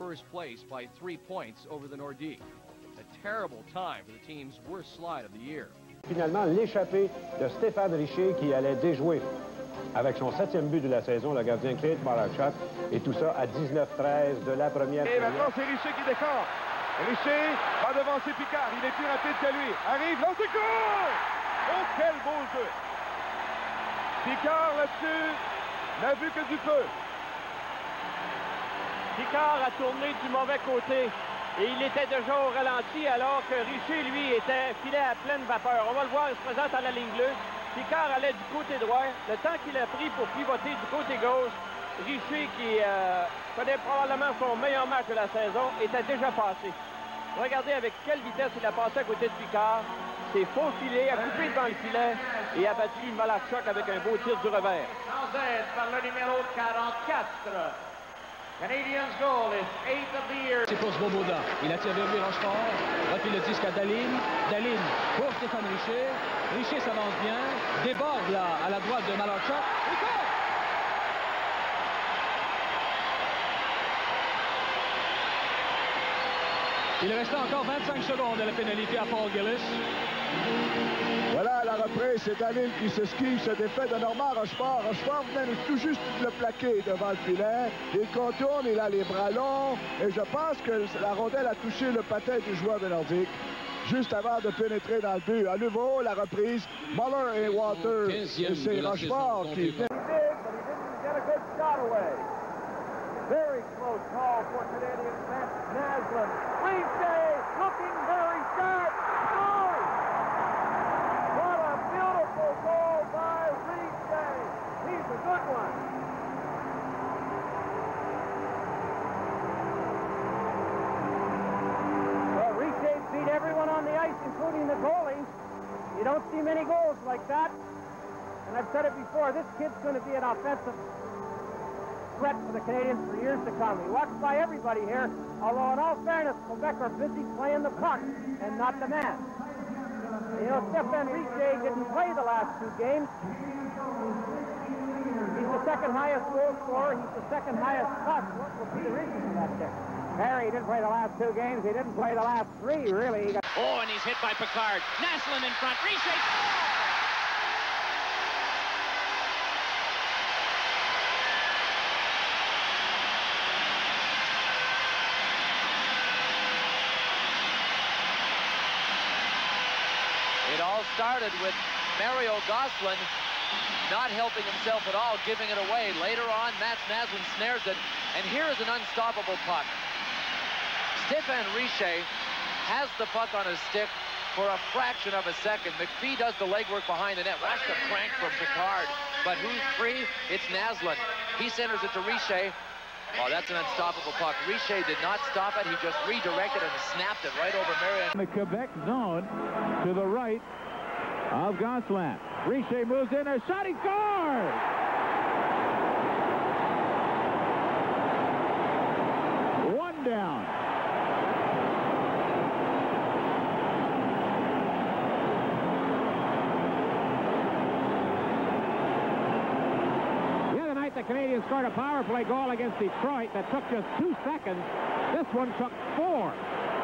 first place by 3 points over the Nordiques. A terrible time for the team's worst slide of the year. Finalement, l'échappée de Stephane Richer qui allait déjouer avec son 7e but de la saison, le gardien Kate Marachak, et tout ça à 19-13 de la première. Et maintenant, c'est Richer qui décore. Richer va devancer Picard. Il est plus rapide que lui. Arrive, lance et court! Oh, quel beau jeu! Picard, là-dessus, n'a vu que du feu. Picard a tourné du mauvais côté et il était déjà au ralenti alors que Richer, lui, était filé à pleine vapeur. On va le voir, il se présente à la ligne bleue. Picard allait du côté droit. Le temps qu'il a pris pour pivoter du côté gauche, Richer, qui connaît probablement son meilleur match de la saison, était déjà passé. Regardez avec quelle vitesse il a passé à côté de Picard. S'est faufilé, a coupé devant le filet et a battu Malachuk avec un beau tir du revers. Par le numéro 44. Canadiens goal is 8th of the year. C'est pour Svoboda. Il attire vers lui Rochefort. Refile le disque à Daline. Daline pour Stéphane Richer. Richer s'avance bien. Déborde là à la droite de Malachuk. Il reste encore 25 secondes à la pénalité à Paul Gillis. Voilà la reprise, c'est Daline qui s'esquive, se défait de Normand Rochefort. Rochefort venait tout juste de le plaquer devant le filet. Il contourne, il a les bras longs. Et je pense que la rondelle a touché le patin du joueur de Nordiques juste avant de pénétrer dans le but. À nouveau, la reprise, Muller et Walter. Et c'est Rochefort qui vient. Very close call for Canadian Matt Naslund. Richer looking very sharp. Oh! What a beautiful goal by Richer. He's a good one. Well, Richer beat everyone on the ice, including the goalies. You don't see many goals like that. And I've said it before, this kid's going to be an offensive threat for the Canadians for years to come. He walks by everybody here, although in all fairness, Quebec are busy playing the puck and not the man. You know, Stephane Richer didn't play the last 2 games. He's the second highest goal scorer. He's the second highest puck. What will be the reason for that, Dick? Harry didn't play the last 2 games. He didn't play the last 3, really. Oh, and he's hit by Picard. Naslund in front. Richer. It all started with Mario Gosselin not helping himself at all, giving it away. Later on, Mats Naslund snares it, and here is an unstoppable puck. Stephane Richer has the puck on his stick for a fraction of a second. McPhee does the legwork behind the net. Watch the crank from Picard. But who's free? It's Naslund. He centers it to Richer. Oh, that's an unstoppable puck. Richer did not stop it. He just redirected and snapped it right over Marion. The Quebec zone to the right of Gosselin. Richer moves in, a shot, he scores! One down. The other night, the Canadians scored a power play goal against Detroit that took just 2 seconds. This one took 4.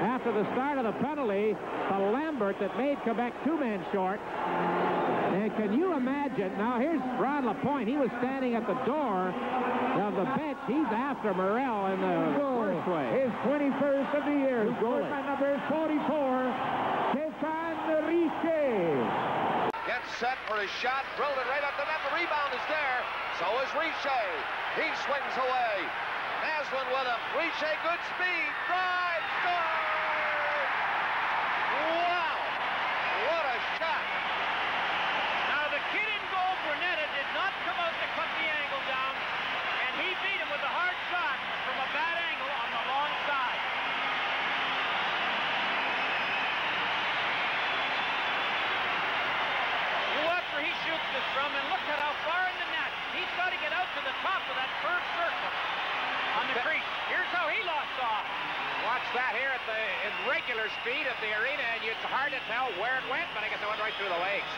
After the start of the penalty, the Lambert that made Quebec 2-man short. And can you imagine, now here's Ron LaPointe. He was standing at the door of the bench. He's after Morel in the first way. His 21st of the year. Scoreman number 44, Stephane Richer. Gets set for his shot, drilled it right up the net. The rebound is there. So is Richer. He swings away. Naslund with him. Richer, good speed. Drive, score! Wow! What a shot! Now, the kid in goal, Brunetta, did not come out to cut the angle down, and he beat him with a hard shot from a bad angle on the long side. Watch where he shoots this from, and look at how far in the net. He's got to get out to the top of that curved circle on the crease. Here's how he lost off. Watch that here in regular speed at the arena, and it's hard to tell where it went, but I guess it went right through the legs.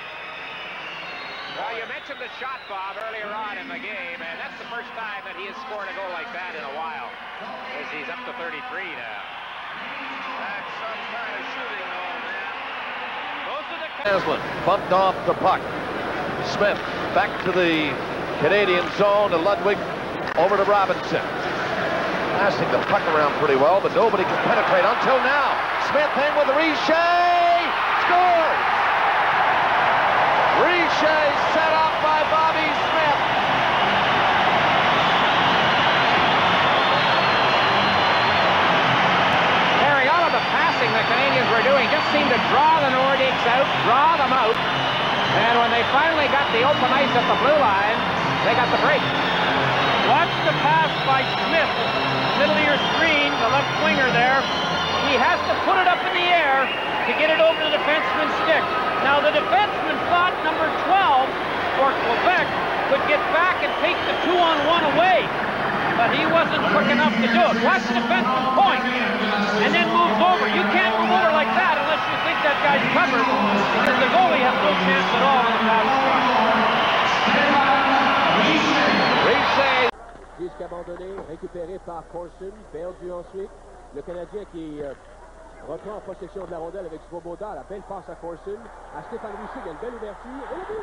Well, you mentioned the shot, Bob, earlier on in the game, and that's the first time that he has scored a goal like that in a while, as he's up to 33 now. That's some kind of shooting, though, man. Goes to the... Aslan bumped off the puck. Smith back to the Canadian zone to Ludwig, over to Robinson. Passing the puck around pretty well, but nobody can penetrate until now. Smith in with Richer, scores! Richer set up by Bobby Smith. Harry, all of the passing the Canadians were doing just seemed to draw the Nordiques out, draw them out. And when they finally got the open ice at the blue line, they got the break. Watch the pass by Smith, middle of your screen, the left winger there. He has to put it up in the air to get it over to the defenseman's stick. Now the defenseman thought number 12 for Quebec could get back and take the 2-on-1 away, but he wasn't quick enough to do it. Watch the defenseman point and then moves over. You can't move over like that unless you think that guy's covered, because the goalie has no chance at all on the pass. Disque abandonné, récupéré par Corson, perdu ensuite. Le Canadien qui reprend en possession de la rondelle avec Svoboda. La belle passe à Corson, à Stéphane Richer, il y a une belle ouverture et le but!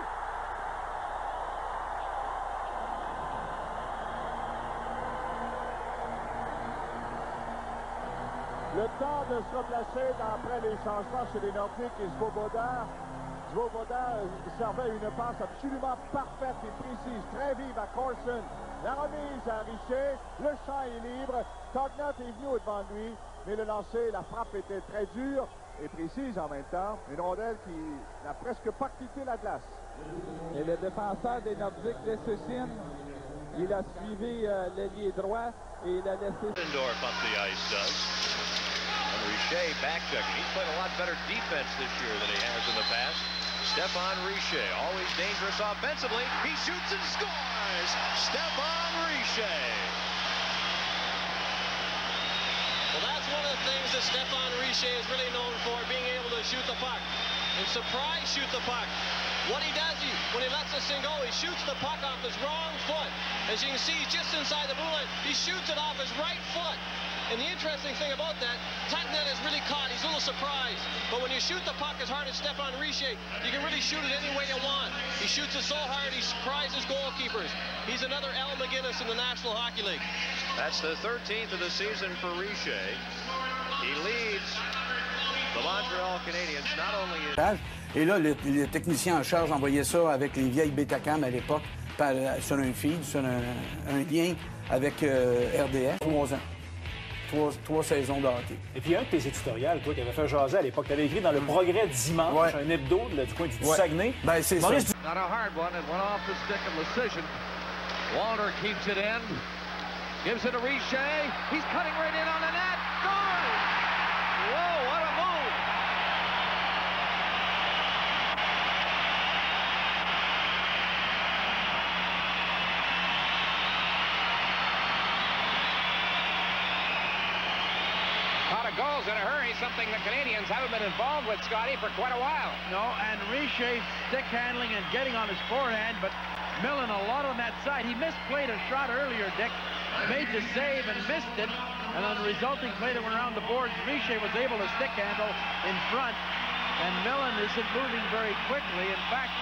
Le temps de se replacer après les changements chez les Nordiques et Svoboda. Svoboda servait une passe absolument parfaite et précise, très vive à Corson. La remise à Richer, le champ est libre, Tognott est venu au-devant de lui, mais le lancer, la frappe était très dure et précise en même temps. Une rondelle qui n'a presque pas quitté la glace. Et le défenseur des Nordiques, Lessicine, il a suivi l'ailier droit et il a laissé... Lindorf up the ice does. And Richer back-checking. He's played a lot better defense this year than he has in the past. Stephane Richer, always dangerous offensively. He shoots and scores! Stephane Richer. Well, that's one of the things that Stephane Richer is really known for, being able to shoot the puck. And surprise shoot the puck. What he does, when he lets this thing go, he shoots the puck off his wrong foot. As you can see, just inside the blue line, he shoots it off his right foot. And the interesting thing about that, Tognott is really caught. He's a little surprised. But when you shoot the puck as hard as Stephane Richer, you can really shoot it any way you want. He shoots it so hard, he surprises goalkeepers. He's another Al McGinnis in the National Hockey League. That's the 13th of the season for Richer. He leads the Montreal Canadiens, not only in... Et là, le technicien en charge envoyait ça avec les vieilles Betacam à l'époque, sur un feed, sur un lien avec RDS. 3 ans. 3 saisons de hockey. Et puis un de tes éditoriales, toi, qui avait fait jaser à l'époque, tu avais écrit dans le Progrès dimanche, un hebdo du coin du Saguenay. Ben, c'est ça. Not a hard one, it went off the stick of Lecision. Walter keeps it in, gives it to Richer. He's cutting right in on the net. Scores! Whoa, what a move! Goals in a hurry, something the Canadians haven't been involved with, Scotty, for quite a while. No, and Richer stick handling and getting on his forehand, but Millen a lot on that side. He misplayed a shot earlier, Dick. Made the save and missed it, and on the resulting play that went around the boards, Richer was able to stick handle in front, and Millen isn't moving very quickly. In fact,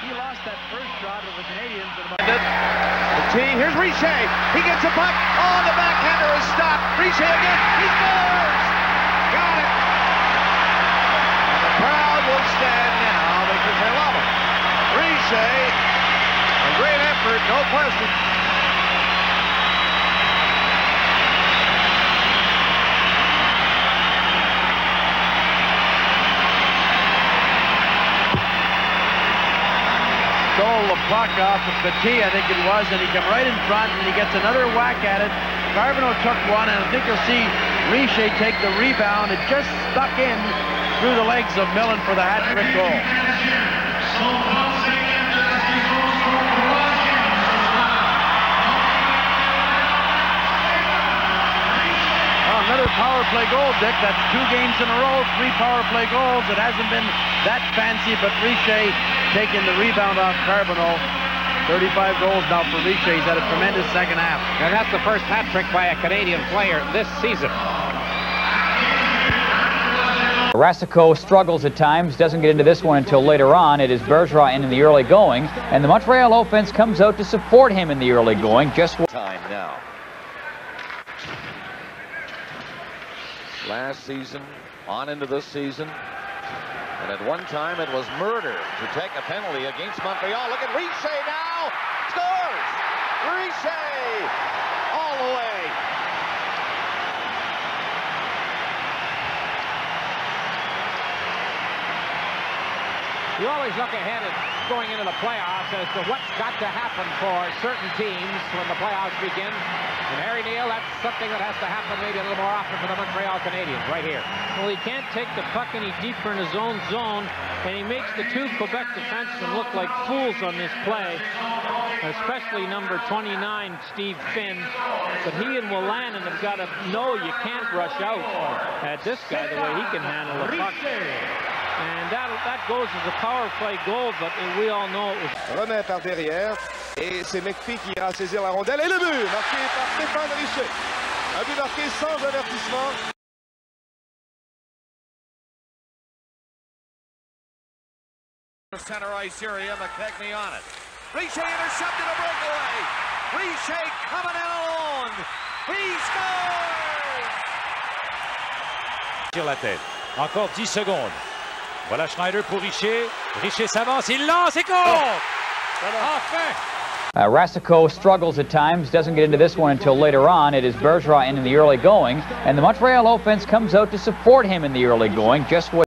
he lost that first shot of the Canadians. Here's Richer. He gets a puck. Oh, the backhander is stopped. Richer again. He scores! Got it. And the crowd will stand now because they love him. Richer, a great effort, no question. Stole the puck off of Petit, I think it was, and he came right in front, and he gets another whack at it. Carbonneau took one, and I think you'll see Richer take the rebound. It just stuck in through the legs of Millen for the hat-trick goal. Oh, another power play goal, Dick. That's 2 games in a row, 3 power play goals. It hasn't been that fancy, but Richer taking the rebound off Carbonneau. 35 goals now for Richer. He's had a tremendous second half. And that's the first hat trick by a Canadian player this season. Racicot struggles at times, doesn't get into this one until later on. It is Bergeron in the early going, and the Montreal offense comes out to support him in the early going. Just time now. Last season, on into this season, and at one time it was murder to take a penalty against Montreal. Look at Richer now, scores! Richer all the way. You always look ahead at going into the playoffs as to what's got to happen for certain teams when the playoffs begin. And Harry Neal, that's something that has to happen maybe a little more often for the Montreal Canadiens right here. Well, he can't take the puck any deeper in his own zone, and he makes the two Quebec defensemen look like fools on this play, especially number 29, Steve Finn. But he and Willanen have got to know you can't rush out at this guy the way he can handle the puck. And that goes as a power play goal, but we all know it was... Remet par derrière, et c'est McPhee qui ira saisir la rondelle. Et le but, marqué par Stephane Richer. Un but marqué sans avertissement. Center ice area, McKechnie on it. Richer intercepted a breakaway. Richer coming in alone. He scores! Sur la tête. Encore 10 secondes. Voilà Schneider pour Richer. Richer s'avance, il lance et compte! Enfin! Racicot struggles at times, doesn't get into this one until later on. It is Bergeron in the early going, and the Montreal offense comes out to support him in the early going, just what